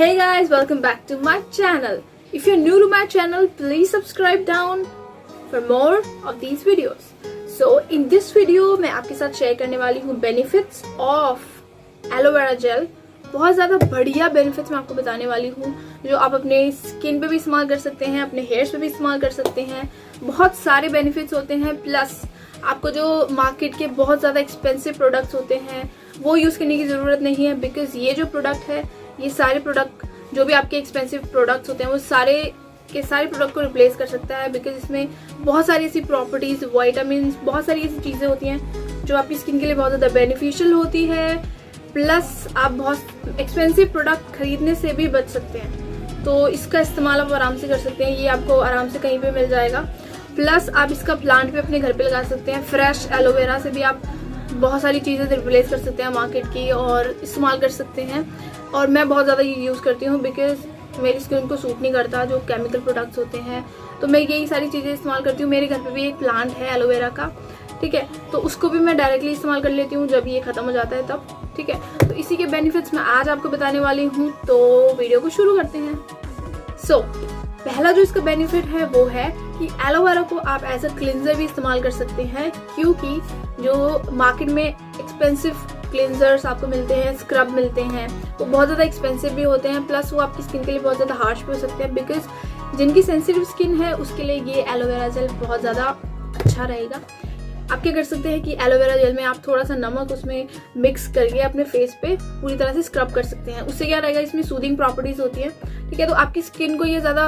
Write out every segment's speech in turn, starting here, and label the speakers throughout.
Speaker 1: Hey guys, welcome back to my channel. If you're new to my channel, please subscribe down for more of these videos. So in this video मैं आपके साथ share करने वाली हूँ benefits of aloe vera gel. बहुत ज़्यादा बढ़िया benefits मैं आपको बताने वाली हूँ जो आप अपने स्किन पे भी इस्तेमाल कर सकते हैं, अपने हेयर्स पे भी इस्तेमाल कर सकते हैं। बहुत सारे बेनिफिट्स होते हैं, प्लस आपको जो मार्केट के बहुत ज़्यादा एक्सपेंसिव प्रोडक्ट्स होते हैं वो यूज़ करने की ज़रूरत नहीं है, बिकॉज ये जो प्रोडक्ट है, ये सारे प्रोडक्ट जो भी आपके एक्सपेंसिव प्रोडक्ट्स होते हैं वो सारे के सारे प्रोडक्ट को रिप्लेस कर सकता है। बिकॉज इसमें बहुत सारी ऐसी प्रॉपर्टीज़, वाइटामिन, बहुत सारी ऐसी चीज़ें होती हैं जो आपकी स्किन के लिए बहुत ज़्यादा बेनिफिशियल होती है। प्लस आप बहुत एक्सपेंसिव प्रोडक्ट खरीदने से भी बच सकते हैं, तो इसका इस्तेमाल आप आराम से कर सकते हैं। ये आपको आराम से कहीं पे मिल जाएगा। प्लस आप इसका प्लांट भी अपने घर पे लगा सकते हैं। फ्रेश एलोवेरा से भी आप बहुत सारी चीज़ें रिप्लेस कर सकते हैं मार्केट की और इस्तेमाल कर सकते हैं। और मैं बहुत ज़्यादा ये यूज़ करती हूँ बिकॉज मेरी स्किन को सूट नहीं करता जो केमिकल प्रोडक्ट्स होते हैं, तो मैं यही सारी चीज़ें इस्तेमाल करती हूँ। मेरे घर पे भी एक प्लांट है एलोवेरा का, ठीक है, तो उसको भी मैं डायरेक्टली इस्तेमाल कर लेती हूँ जब ये ख़त्म हो जाता है तब, ठीक है। तो इसी के बेनिफिट्स मैं आज आपको बताने वाली हूँ, तो वीडियो को शुरू करते हैं। पहला जो इसका बेनिफिट है वो है कि एलोवेरा को आप एज अ क्लिंजर भी इस्तेमाल कर सकते हैं, क्योंकि जो मार्केट में एक्सपेंसिव क्लिंजर्स आपको मिलते हैं, स्क्रब मिलते हैं, वो बहुत ज़्यादा एक्सपेंसिव भी होते हैं, प्लस वो आपकी स्किन के लिए बहुत ज़्यादा हार्श भी हो सकते हैं। बिकॉज जिनकी सेंसिटिव स्किन है उसके लिए ये एलोवेरा जेल बहुत ज़्यादा अच्छा रहेगा। आप क्या कर सकते हैं कि एलोवेरा जेल में आप थोड़ा सा नमक उसमें मिक्स करके अपने फेस पे पूरी तरह से स्क्रब कर सकते हैं। उससे क्या रहेगा, इसमें सूदिंग प्रॉपर्टीज़ होती हैं, ठीक है, तो आपकी स्किन को ये ज़्यादा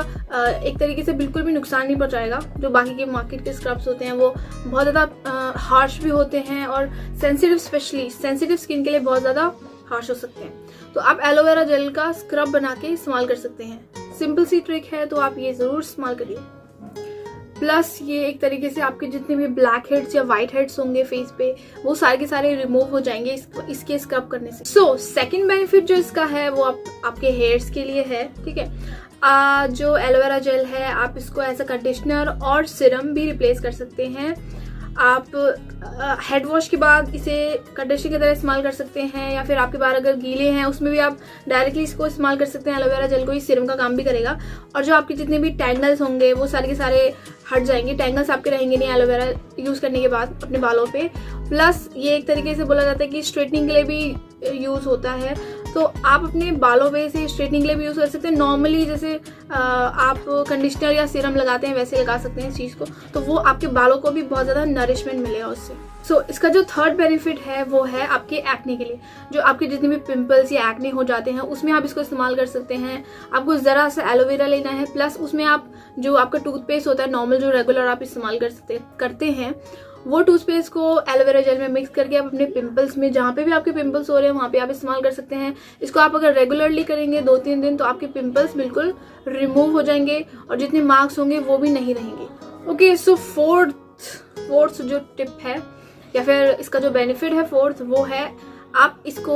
Speaker 1: एक तरीके से बिल्कुल भी नुकसान नहीं पहुंचाएगा। जो बाकी के मार्केट के स्क्रब्स होते हैं वो बहुत ज़्यादा हार्श भी होते हैं और सेंसिटिव, स्पेशली सेंसिटिव स्किन के लिए बहुत ज़्यादा हार्श हो सकते हैं। तो आप एलोवेरा जेल का स्क्रब बना के इस्तेमाल कर सकते हैं। सिंपल सी ट्रिक है, तो आप ये ज़रूर इस्तेमाल करिए। प्लस ये एक तरीके से आपके जितने भी ब्लैक हेड्स या वाइट हेड्स होंगे फेस पे, वो सारे के सारे रिमूव हो जाएंगे इसके स्क्रब करने से। सेकंड बेनिफिट जो इसका है वो आपके हेयर्स के लिए है, ठीक है। जो एलोवेरा जेल है आप इसको एज अ कंडीशनर और सिरम भी रिप्लेस कर सकते हैं। आप हेड वॉश के बाद इसे कंडीशनर की तरह इस्तेमाल कर सकते हैं, या फिर आपके बाल अगर गीले हैं उसमें भी आप डायरेक्टली इसको इस्तेमाल कर सकते हैं। एलोवेरा जेल को ही सिरम का काम भी करेगा और जो आपके जितने भी टैंगल्स होंगे वो सारे के सारे हट जाएंगे। टैंगल्स आपके रहेंगे नहीं एलोवेरा यूज़ करने के बाद अपने बालों पे। प्लस ये एक तरीके से बोला जाता है कि स्ट्रेटनिंग के लिए भी यूज़ होता है, तो आप अपने बालों पे से स्ट्रेटनिंग के लिए भी यूज़ कर सकते हैं। नॉर्मली जैसे आप कंडीशनर या सीरम लगाते हैं वैसे लगा सकते हैं इस चीज़ को, तो वो आपके बालों को भी बहुत ज़्यादा नरिशमेंट मिलेगा उससे। इसका जो थर्ड बेनिफिट है वो है आपके एक्ने के लिए। जो आपके जितने भी पिंपल्स या एक्ने हो जाते हैं उसमें आप इसको इस्तेमाल कर सकते हैं। आपको ज़रा सा एलोवेरा लेना है, प्लस उसमें आप जो आपका टूथपेस्ट होता है नॉर्मल जो रेगुलर आप इस्तेमाल करते हैं वो टूथपेस्ट को एलोवेरा जेल में मिक्स करके आप अपने पिंपल्स में, जहाँ पे भी आपके पिंपल्स हो रहे हैं वहाँ पे आप इस्तेमाल कर सकते हैं। इसको आप अगर रेगुलरली करेंगे 2-3 दिन, तो आपके पिंपल्स बिल्कुल रिमूव हो जाएंगे और जितने मार्क्स होंगे वो भी नहीं रहेंगे। ओके, सो फोर्थ जो टिप है या फिर इसका जो बेनिफिट है फोर्थ, वो है आप इसको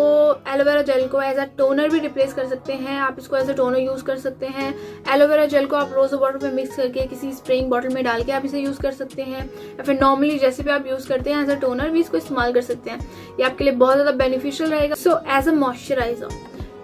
Speaker 1: एलोवेरा जेल को एज अ टोनर भी रिप्लेस कर सकते हैं। आप इसको एज अ टोनर यूज़ कर सकते हैं। एलोवेरा जेल को आप रोज़ वाटर में मिक्स करके किसी स्प्रेइंग बॉटल में डाल के आप इसे यूज़ कर सकते हैं, या फिर नॉर्मली जैसे भी आप यूज़ करते हैं एज अ टोनर भी इसको इस्तेमाल कर सकते हैं। ये आपके लिए बहुत ज़्यादा बेनिफिशियल रहेगा। एज अ मॉइस्चराइजर,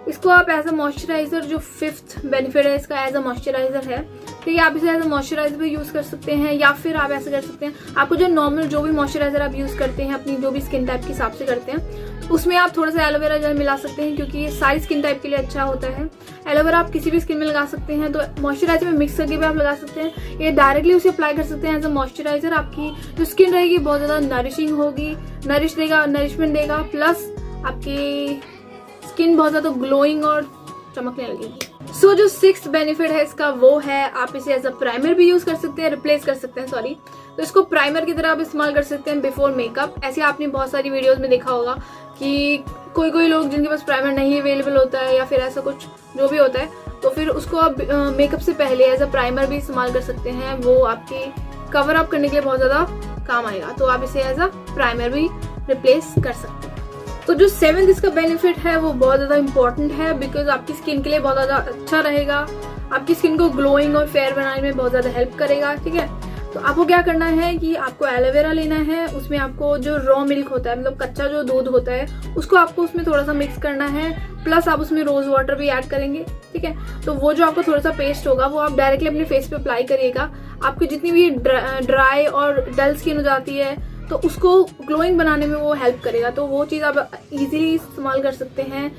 Speaker 1: इसको आप एज अ मॉइस्चराइजर, जो फिफ्थ बेनिफिट है इसका एज अ मॉइस्चराइजर है, ठीक है, आप इसे एज अ मॉइस्चराइजर भी यूज़ कर सकते हैं। या फिर आप ऐसे कर सकते हैं, आपको जो नॉर्मल जो भी मॉइस्चराइजर आप यूज़ करते हैं अपनी जो भी स्किन टाइप के हिसाब से करते हैं, उसमें आप थोड़ा सा एलोवेरा जेल मिला सकते हैं, क्योंकि ये सारी स्किन टाइप के लिए अच्छा होता है। एलोवेरा आप किसी भी स्किन में लगा सकते हैं, तो मॉइस्चराइजर में मिक्स करके भी आप लगा सकते हैं। ये डायरेक्टली उसे अप्लाई कर सकते हैं एज अ मॉइस्चराइजर। आपकी जो स्किन रहेगी बहुत ज़्यादा नरिशिंग होगी, नरिशमेंट देगा, प्लस आपकी स्किन बहुत ज़्यादा ग्लोइंग और चमकने लगेगी। जो सिक्स्थ बेनिफिट है इसका वो है आप इसे एज अ प्राइमर भी यूज़ कर सकते हैं, रिप्लेस कर सकते हैं, सॉरी। तो इसको प्राइमर की तरह आप इस्तेमाल कर सकते हैं बिफोर मेकअप। ऐसे आपने बहुत सारी वीडियोस में देखा होगा कि कोई लोग जिनके पास प्राइमर नहीं अवेलेबल होता है या फिर ऐसा कुछ जो भी होता है, तो फिर उसको आप मेकअप से पहले एज अ प्राइमर भी इस्तेमाल कर सकते हैं। वो आपके कवर अप करने के लिए बहुत ज़्यादा काम आएगा, तो आप इसे एज अ प्राइमर भी रिप्लेस कर सकते हैं। तो जो सेवेंथ इसका बेनिफिट है वो बहुत ज़्यादा इंपॉर्टेंट है, बिकॉज आपकी स्किन के लिए बहुत ज़्यादा अच्छा रहेगा। आपकी स्किन को ग्लोइंग और फेयर बनाने में बहुत ज़्यादा हेल्प करेगा, ठीक है। तो आपको क्या करना है कि आपको एलोवेरा लेना है, उसमें आपको जो रॉ मिल्क होता है, मतलब कच्चा जो दूध होता है, उसको आपको उसमें थोड़ा सा मिक्स करना है, प्लस आप उसमें रोज वाटर भी ऐड करेंगे, ठीक है। तो वो जो आपको थोड़ा सा पेस्ट होगा वो आप डायरेक्टली अपने फेस पे अप्लाई करिएगा। आपकी जितनी भी ड्राई और डल स्किन हो जाती है तो उसको ग्लोइंग बनाने में वो हेल्प करेगा, तो वो चीज़ आप इजीली इस्तेमाल कर सकते हैं।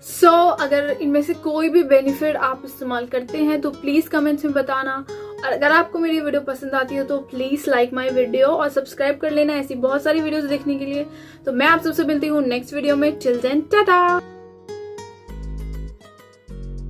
Speaker 1: सो अगर इनमें से कोई भी बेनिफिट आप इस्तेमाल करते हैं तो प्लीज़ कमेंट्स में बताना, और अगर आपको मेरी वीडियो पसंद आती है तो प्लीज़ लाइक माय वीडियो और सब्सक्राइब कर लेना ऐसी बहुत सारी वीडियोस देखने के लिए। तो मैं आप सबसे मिलती हूँ नेक्स्ट वीडियो में। Till then Tata.